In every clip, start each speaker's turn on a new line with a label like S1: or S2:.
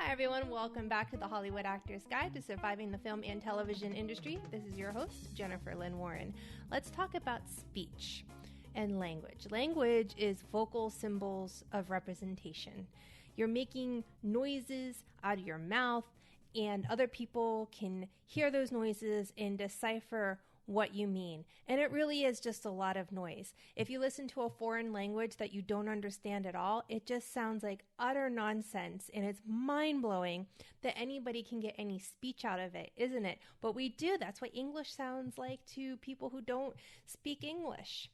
S1: Hi everyone, welcome back to the Hollywood Actors Guide to Surviving the Film and Television Industry. This is your host, Jennifer Lynn Warren. Let's talk about speech and language. Language is vocal symbols of representation. You're making noises out of your mouth, and other people can hear those noises and decipher what you mean. And it really is just a lot of noise. If you listen to a foreign language that you don't understand at all, it just sounds like utter nonsense, and it's mind-blowing that anybody can get any speech out of it, isn't it? But we do. That's what English sounds like to people who don't speak English.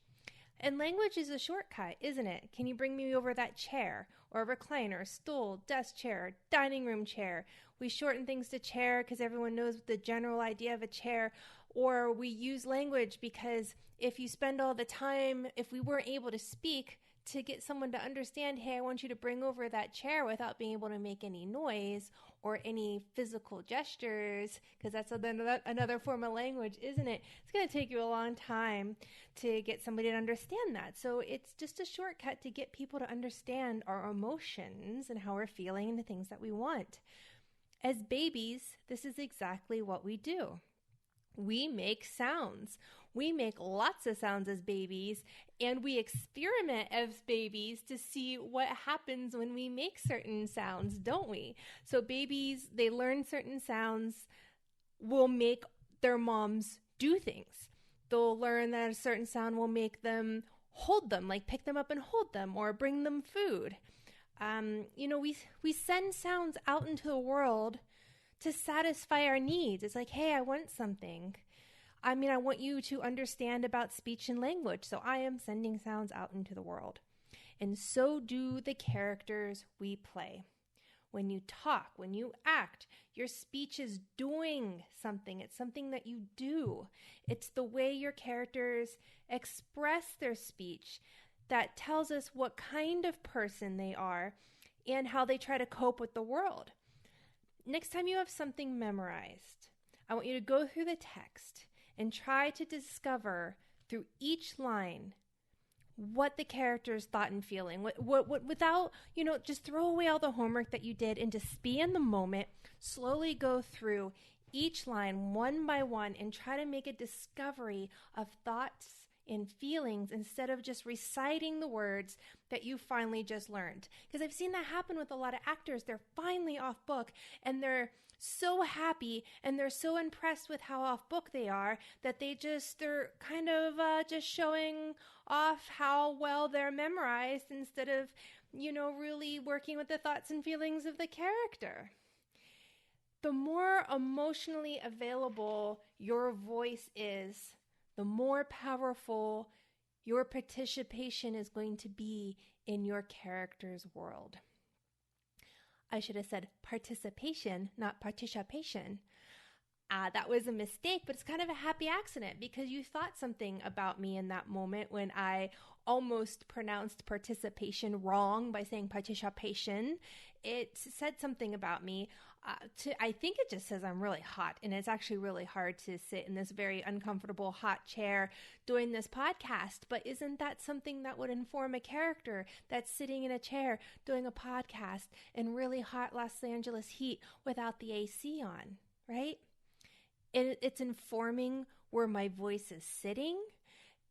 S1: And language is a shortcut, isn't it? Can you bring me over that chair or a recliner, stool, desk chair, dining room chair? We shorten things to chair because everyone knows the general idea of a chair. Or we use language because if you spend all the time, if we weren't able to speak to get someone to understand, hey, I want you to bring over that chair without being able to make any noise or any physical gestures, because that's another form of language, isn't it? It's going to take you a long time to get somebody to understand that. So it's just a shortcut to get people to understand our emotions and how we're feeling and the things that we want. As babies, this is exactly what we do. We make sounds. We make lots of sounds as babies, and we experiment as babies to see what happens when we make certain sounds, don't we? So babies, they learn certain sounds will make their moms do things. They'll learn that a certain sound will make them hold them, like pick them up and hold them, or bring them food. We send sounds out into the world to satisfy our needs. It's like, hey, I want something. I want you to understand about speech and language. So I am sending sounds out into the world. And so do the characters we play. When you talk, when you act, your speech is doing something. It's something that you do. It's the way your characters express their speech that tells us what kind of person they are and how they try to cope with the world. Next time you have something memorized, I want you to go through the text and try to discover through each line what the characters thought and feeling. What without, just throw away all the homework that you did and just be in the moment, slowly go through each line one by one and try to make a discovery of thoughts and feelings instead of just reciting the words that you finally just learned. Because I've seen that happen with a lot of actors. They're finally off book and they're so happy and they're so impressed with how off book they are that they're kind of just showing off how well they're memorized instead of, really working with the thoughts and feelings of the character. The more emotionally available your voice is, the more powerful your participation is going to be in your character's world. I should have said participation, not participation. That was a mistake, but it's kind of a happy accident because you thought something about me in that moment when I almost pronounced participation wrong by saying participation. It said something about me. I think it just says I'm really hot, and it's actually really hard to sit in this very uncomfortable hot chair doing this podcast. But isn't that something that would inform a character that's sitting in a chair doing a podcast in really hot Los Angeles heat without the AC on, right? It's informing where my voice is sitting.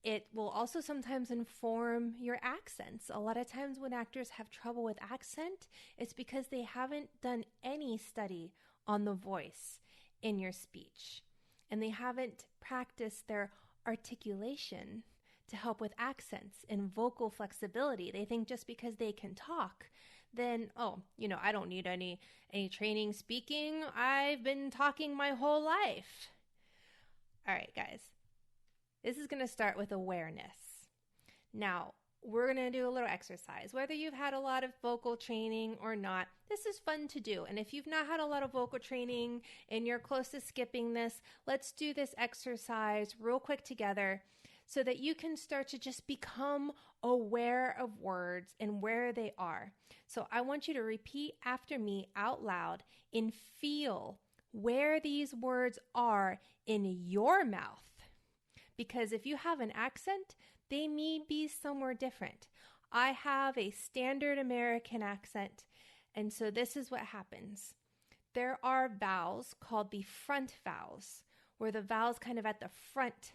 S1: It will also sometimes inform your accents. A lot of times when actors have trouble with accent, it's because they haven't done any study on the voice in your speech. And they haven't practiced their articulation to help with accents and vocal flexibility. They think just because they can talk, then, I don't need any training speaking. I've been talking my whole life. All right, guys. This is going to start with awareness. Now, we're going to do a little exercise. Whether you've had a lot of vocal training or not, this is fun to do. And if you've not had a lot of vocal training and you're close to skipping this, let's do this exercise real quick together so that you can start to just become aware of words and where they are. So I want you to repeat after me out loud and feel where these words are in your mouth. Because if you have an accent, they may be somewhere different. I have a standard American accent, And so this is what happens. There are vowels called the front vowels, where the vowel's kind of at the front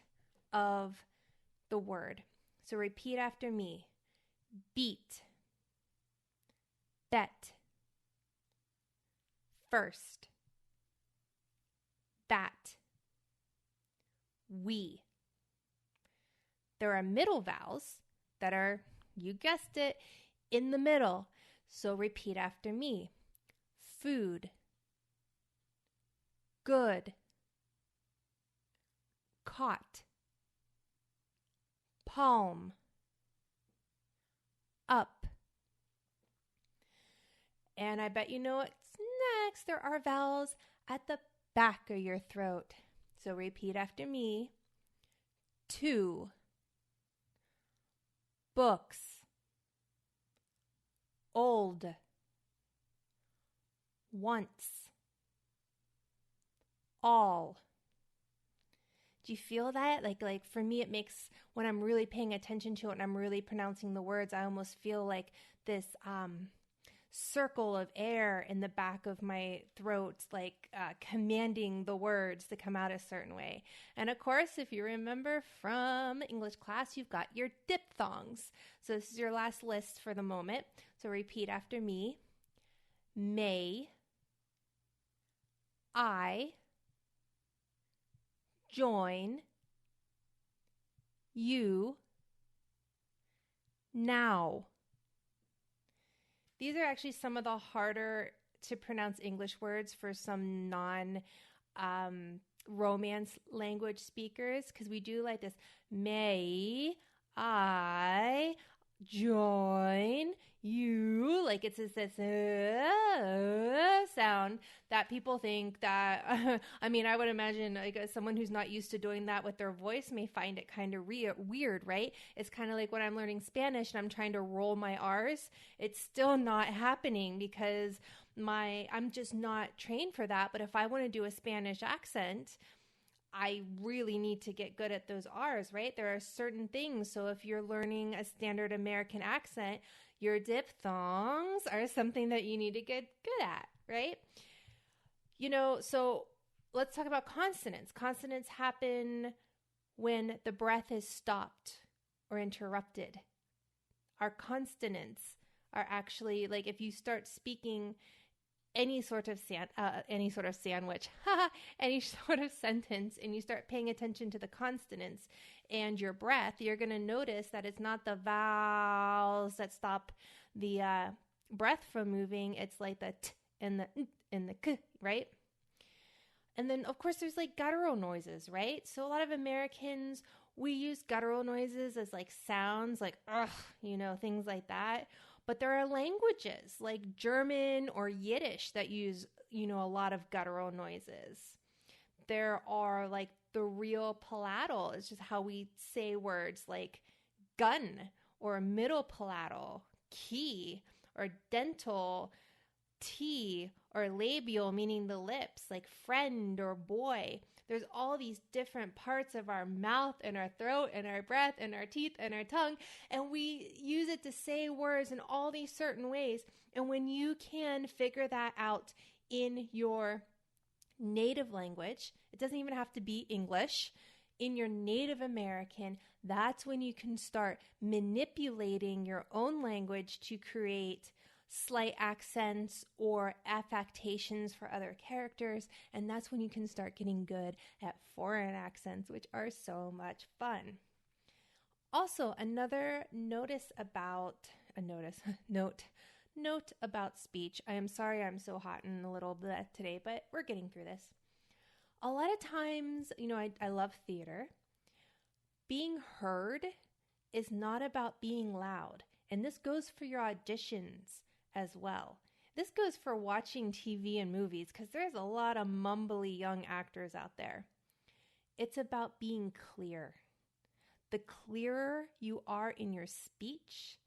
S1: of the word. So repeat after me. Beat, bet, first, bat, we. There are middle vowels that are, you guessed it, in the middle. So repeat after me. Food, good, caught, palm, up. And I bet you know what's next. There are vowels at the back of your throat. So repeat after me. Two, books, old, once, all. Do you feel that? Like for me, it makes, when I'm really paying attention to it and I'm really pronouncing the words, I almost feel like this circle of air in the back of my throat, like commanding the words to come out a certain way. And of course, if you remember from English class, you've got your diphthongs. So this is your last list for the moment. So repeat after me. May, I, join, you, now. These are actually some of the harder to pronounce English words for some non-Romance language speakers, because we do like this. May I join you? Like it's this sound that people think that, I mean, I would imagine like someone who's not used to doing that with their voice may find it kind of weird, right? It's kind of like when I'm learning Spanish and I'm trying to roll my R's, it's still not happening because I'm just not trained for that. But if I want to do a Spanish accent, I really need to get good at those R's, right? There are certain things. So if you're learning a standard American accent, your diphthongs are something that you need to get good at, right? You know, so let's talk about consonants. Consonants happen when the breath is stopped or interrupted. Our consonants are actually, like, if you start speaking any sort of sandwich, any sort of sentence, and you start paying attention to the consonants and your breath, you're going to notice that it's not the vowels that stop the breath from moving. It's like the t and the n and the k, right? And then, of course, there's like guttural noises, right? So a lot of Americans, we use guttural noises as like sounds like, ugh, you know, things like that. But there are languages like German or Yiddish that use, you know, a lot of guttural noises. There are like the real palatal. It's just how we say words like gun, or middle palatal, key, or dental, T, or labial, meaning the lips, like friend or boy. There's all these different parts of our mouth and our throat and our breath and our teeth and our tongue, and we use it to say words in all these certain ways. And when you can figure that out in your native language, it doesn't even have to be English, in your native American, that's when you can start manipulating your own language to create slight accents or affectations for other characters, and that's when you can start getting good at foreign accents, which are so much fun. Also, another note about speech. I am sorry I'm so hot and a little bit today, but we're getting through this. A lot of times, you know, I love theater. Being heard is not about being loud, and this goes for your auditions as well. This goes for watching TV and movies, because there's a lot of mumbly young actors out there. It's about being clear. The clearer you are in your speech,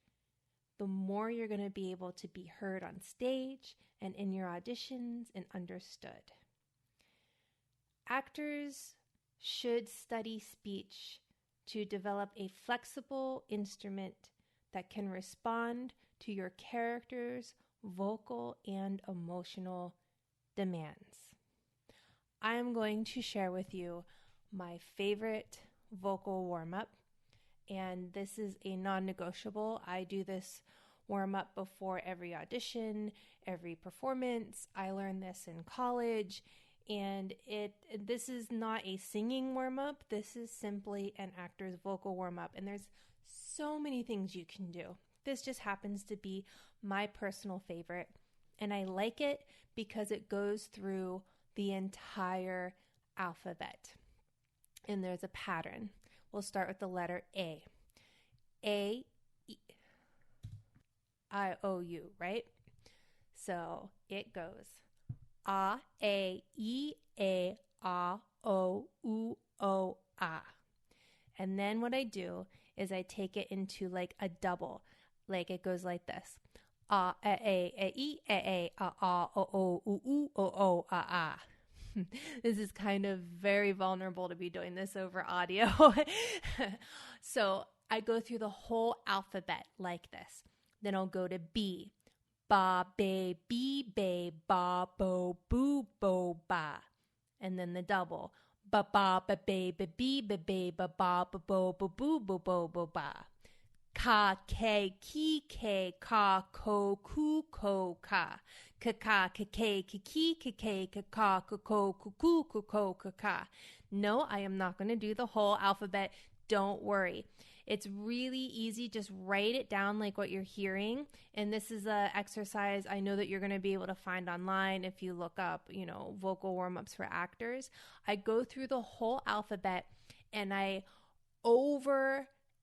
S1: the more you're going to be able to be heard on stage and in your auditions and understood. Actors should study speech to develop a flexible instrument that can respond to your character's vocal and emotional demands. I am going to share with you my favorite vocal warm-up, and this is a non-negotiable. I do this warm-up before every audition, every performance. I learned this in college, and this is not a singing warm-up. This is simply an actor's vocal warm-up, and there's so many things you can do. This just happens to be my personal favorite, and I like it because it goes through the entire alphabet. And there's a pattern. We'll start with the letter A. A, E, I, O, U, right? So it goes A, E, A, O, U, O, A. And then what I do is I take it into like a double. Like it goes like this. A, E, A, O, U, O, A. This is kind of very vulnerable to be doing this over audio. So I go through the whole alphabet like this. Then I'll go to B. Ba, ba, ba, bo, boo, bo, ba. And then the double. Ba, ba, ba, ba, ba, ba, ba, bo, bo, boo, bo, bo, ba. Ka, ke, ki, ke, ka, ko, ku, ko, ka. Ka, ka, ke, ki, ke, ka, ko, ku, ko, ka. No, I am not going to do the whole alphabet. Don't worry. It's really easy. Just write it down like what you're hearing. And this is an exercise I know that you're going to be able to find online if you look up, vocal warm-ups for actors. I go through the whole alphabet and I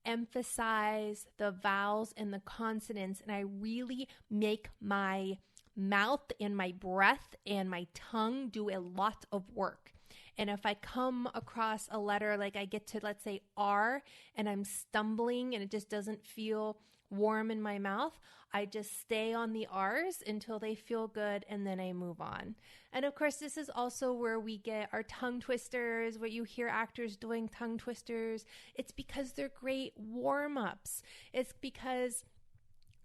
S1: emphasize the vowels and the consonants, and I really make my mouth and my breath and my tongue do a lot of work. And if I come across a letter, like I get to, let's say, R, and I'm stumbling and it just doesn't feel warm in my mouth, I just stay on the R's until they feel good, and then I move on. And of course, this is also where we get our tongue twisters, where you hear actors doing tongue twisters. It's because they're great warm-ups. It's because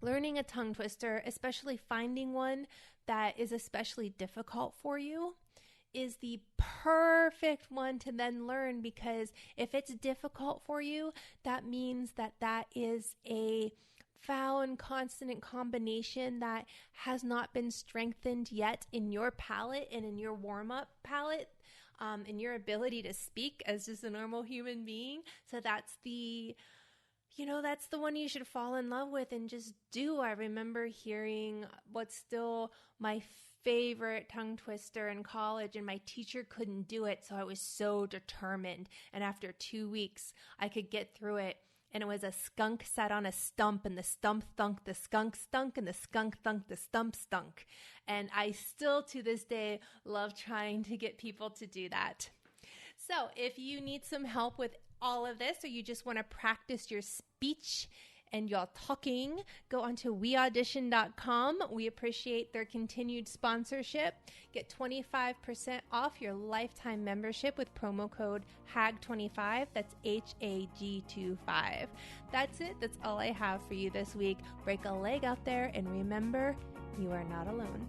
S1: learning a tongue twister, especially finding one that is especially difficult for you, is the perfect one to then learn, because if it's difficult for you, that means that is a vowel and consonant combination that has not been strengthened yet in your palate and in your warm-up palate, in your ability to speak as just a normal human being. So that's the one you should fall in love with and just do. I remember hearing what's still my favorite tongue twister in college, and my teacher couldn't do it, so I was so determined. And after 2 weeks, I could get through it. And it was a skunk sat on a stump, and the stump thunk, the skunk stunk, and the skunk thunk, the stump stunk. And I still, to this day, love trying to get people to do that. So if you need some help with all of this, or you just want to practice your speech and your talking, go on to weaudition.com. We appreciate their continued sponsorship. Get 25% off your lifetime membership with promo code HAG25. That's HAG25. That's it. That's all I have for you this week. Break a leg out there, and remember, you are not alone.